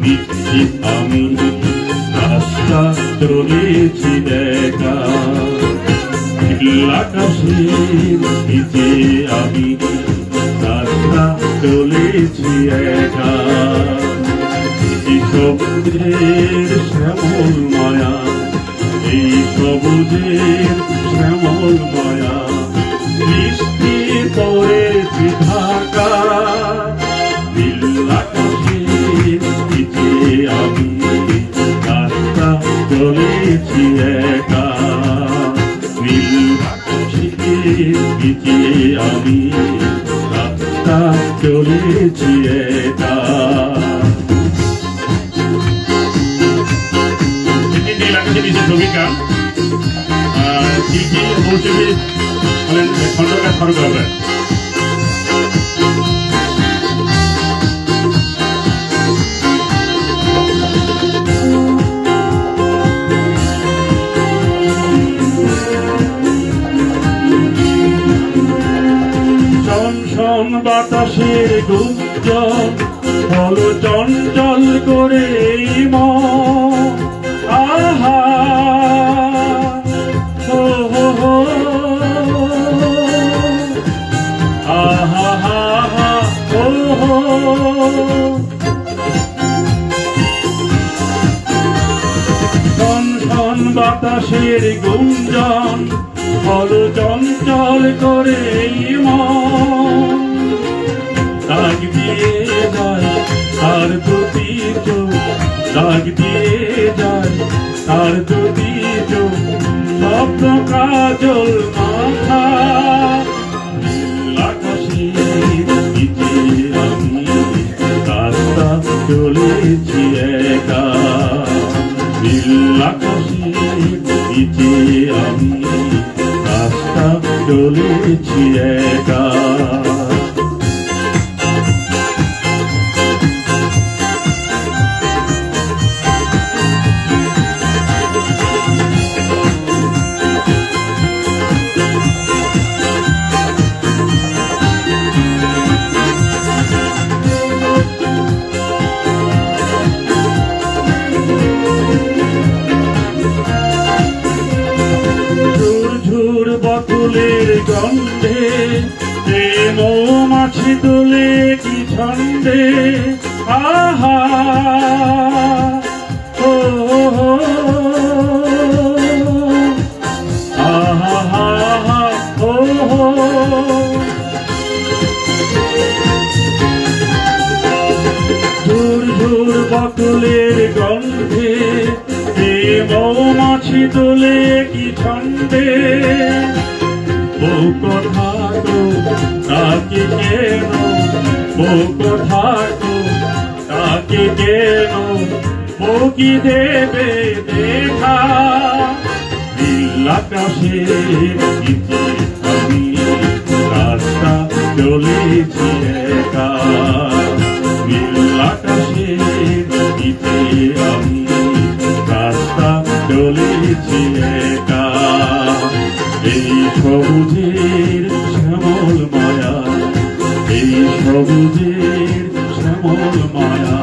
নিচ্ছি আমি রাস্তা চলেছি একা আকাশের নিচে আমি রাস্তা চলেছি একা এই সবুজের শ্যামল মায়া এই সবুজের শ্যামল মায়া বৃষ্টি পড়েছি ঢাকা নীল আকাশের নিচে আমি রাস্তা চলেছি একা নীল আকাশের নিচে আমি রাস্তা চলেছি একা। ভূমিকা শিল্পী মৌসুমী হলেন খন্দকার ফারুক আহমেদ। শন বাতাসের গুঞ্জন হল চঞ্চল করে মন আহা হো হো হো আহা হা হা হো হো শন শন বাতাসের গুঞ্জন হল চঞ্চল করে মন দাগ দিয়ে যায় তার প্রতি চোখ দাগ দিয়ে যায় তার প্রতি চোখ স্বপ্ন কাজল মাথা আকাশের নিচে আমি রাস্তা চলেছি একা নীল আকাশের নিচে আমি রাস্তা চলেছি একা। বকুলের গন্ধে মৌমাছি দোলে কি ছন্দে আহা ও আহা হা হা ও ঝুর ঝুর বকুলের গন্ধে মৌমাছি দোলে কি ছন্দে ও কথা তো তাকে কেন ও কথা তো তাকে কেন ও কি দেবে দেখা নীল আকাশের নিচে আমি রাস্তা চলেছি একা নীল আকাশের নিচে আমি রাস্তা চলেছি একা এই সবুজের শ্যামল মায়া এই সবুজের শ্যামল মায়া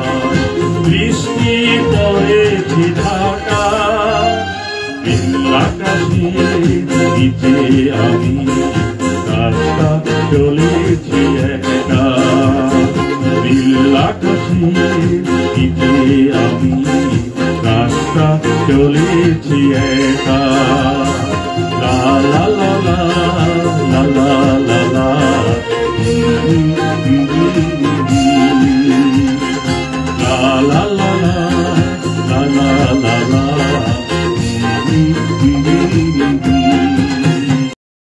বৃষ্টি পড়েছি ঢাকা নীল আকাশের নিচে আমি রাস্তা চলেছি একা নীল আকাশের নিচে আমি রাস্তা চলেছি একা লা লা লা লা